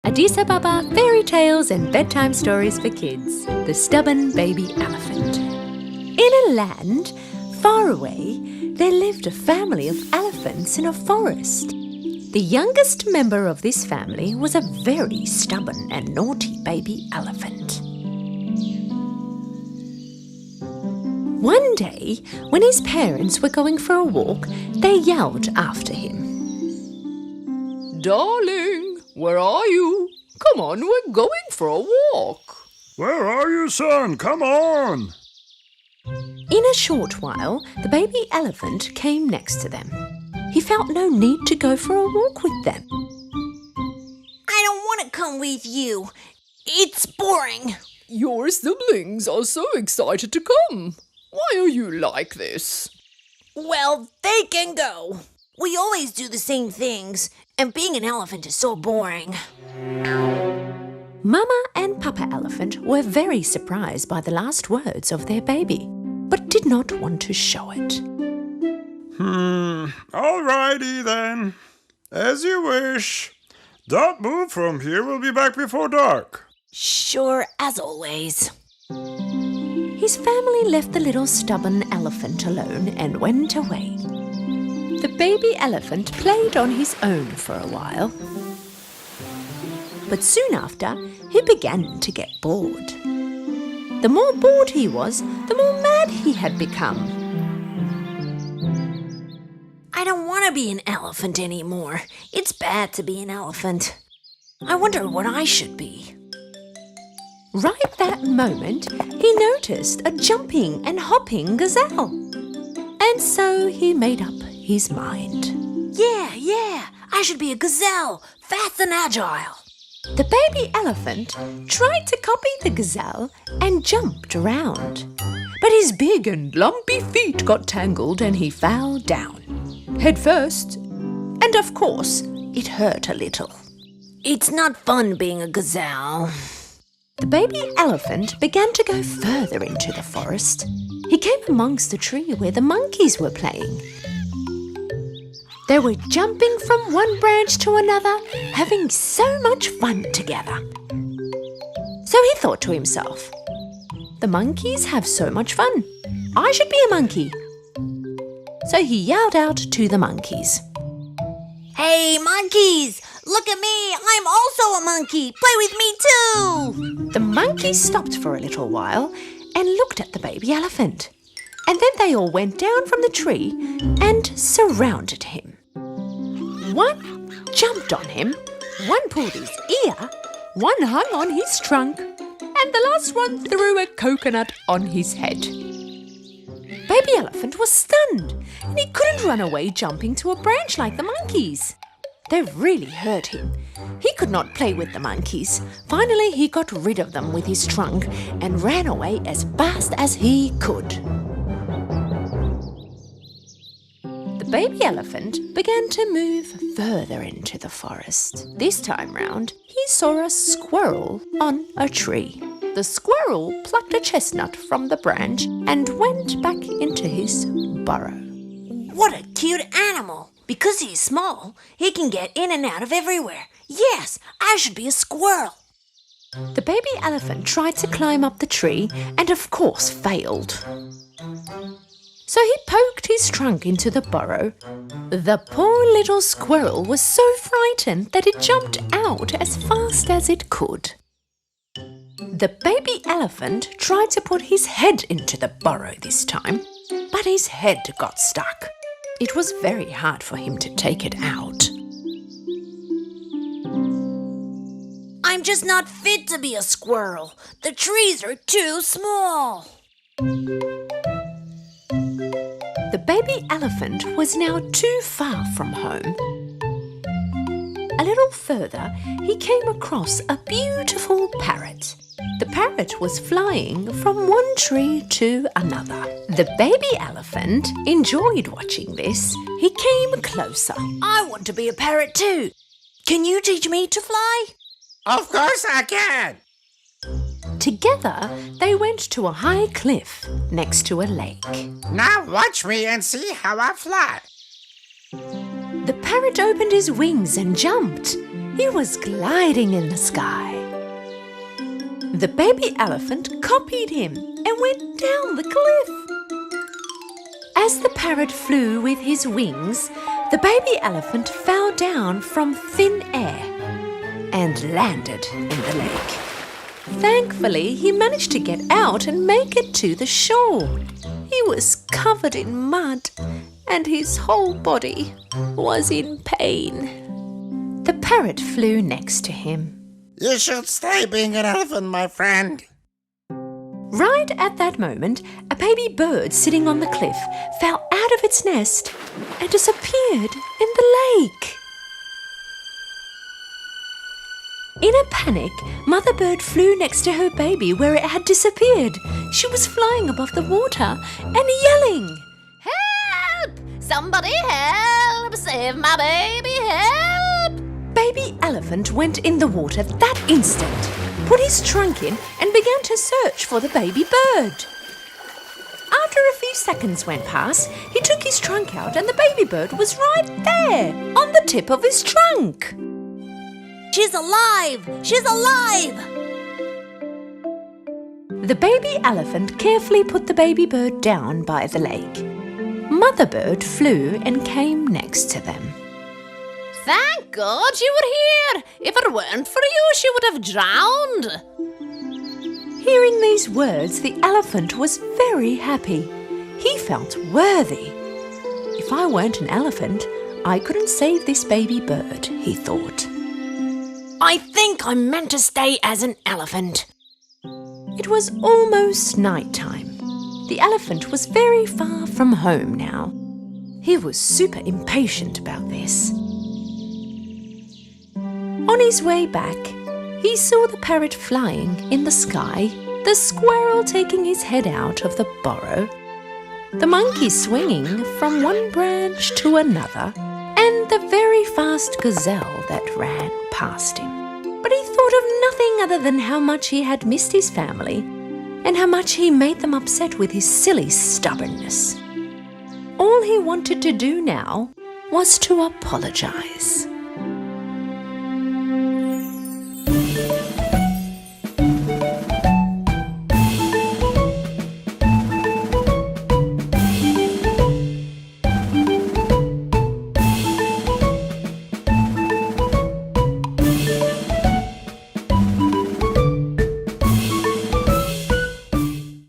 Addis Ababa Fairy Tales and Bedtime Stories for Kids. The Stubborn Baby Elephant. In a land far away, there lived a family of elephants in a forest. The youngest member of this family was a very stubborn and naughty baby elephant. One day, when his parents were going for a walk, they yelled after him. "Darling, where are you? Come on, we're going for a walk." Where are you, son? Come on. In a short while, the baby elephant came next to them. He felt no need to go for a walk with them. I don't want to come with you. It's boring. Your siblings are so excited to come. Why are you like this? Well, they can go. We always do the same things, and being an elephant is so boring. Mama and Papa Elephant were very surprised by the last words of their baby, but did not want to show it. Alrighty then. As you wish. Don't move from here. We'll be back before dark. Sure, as always. His family left the little stubborn elephant alone and went away. The baby elephant played on his own for a while. But soon after, he began to get bored. The more bored he was, the more mad he had become. I don't want to be an elephant anymore. It's bad to be an elephant. I wonder what I should be. Right that moment, he noticed a jumping and hopping gazelle. And so he made up his mind. Yeah, I should be a gazelle, fast and agile. The baby elephant tried to copy the gazelle and jumped around. But his big and lumpy feet got tangled and he fell down, head first. And of course, it hurt a little. It's not fun being a gazelle. The baby elephant began to go further into the forest. He came amongst the tree where the monkeys were playing. They were jumping from one branch to another, having so much fun together. So he thought to himself, "The monkeys have so much fun. I should be a monkey." So he yelled out to the monkeys. Hey, monkeys! Look at me! I'm also a monkey! Play with me too! The monkeys stopped for a little while and looked at the baby elephant. And then they all went down from the tree and surrounded him. One jumped on him, one pulled his ear, one hung on his trunk, and the last one threw a coconut on his head. Baby elephant was stunned and he couldn't run away jumping to a branch like the monkeys. They really hurt him. He could not play with the monkeys. Finally, he got rid of them with his trunk and ran away as fast as he could. The baby elephant began to move further into the forest. This time round, he saw a squirrel on a tree. The squirrel plucked a chestnut from the branch and went back into his burrow. What a cute animal! Because he's small, he can get in and out of everywhere. Yes, I should be a squirrel. The baby elephant tried to climb up the tree and of course failed. So he poked his trunk into the burrow. The poor little squirrel was so frightened that it jumped out as fast as it could. The baby elephant tried to put his head into the burrow this time, but his head got stuck. It was very hard for him to take it out. I'm just not fit to be a squirrel. The trees are too small. The baby elephant was now too far from home. A little further, he came across a beautiful parrot. The parrot was flying from one tree to another. The baby elephant enjoyed watching this. He came closer. I want to be a parrot too. Can you teach me to fly? Of course I can. Together, they went to a high cliff next to a lake. Now watch me and see how I fly. The parrot opened his wings and jumped. He was gliding in the sky. The baby elephant copied him and went down the cliff. As the parrot flew with his wings, the baby elephant fell down from thin air and landed in the lake. Thankfully, he managed to get out and make it to the shore. He was covered in mud and his whole body was in pain. The parrot flew next to him. You should stay being an elephant, my friend. Right at that moment, a baby bird sitting on the cliff fell out of its nest and disappeared in the lake. In a panic, Mother Bird flew next to her baby where it had disappeared. She was flying above the water and yelling, Help! Somebody help! Save my baby, help! Baby Elephant went in the water that instant, put his trunk in and began to search for the baby bird. After a few seconds went past, he took his trunk out and the baby bird was right there, on the tip of his trunk. She's alive! She's alive! The baby elephant carefully put the baby bird down by the lake. Mother Bird flew and came next to them. Thank God you were here! If it weren't for you, she would have drowned! Hearing these words, the elephant was very happy. He felt worthy. If I weren't an elephant, I couldn't save this baby bird, he thought. I think I'm meant to stay as an elephant. It was almost night time. The elephant was very far from home now. He was super impatient about this. On his way back, he saw the parrot flying in the sky, the squirrel taking his head out of the burrow, the monkey swinging from one branch to another, and the very fast gazelle that ran past him. But he thought of nothing other than how much he had missed his family and how much he made them upset with his silly stubbornness. All he wanted to do now was to apologize.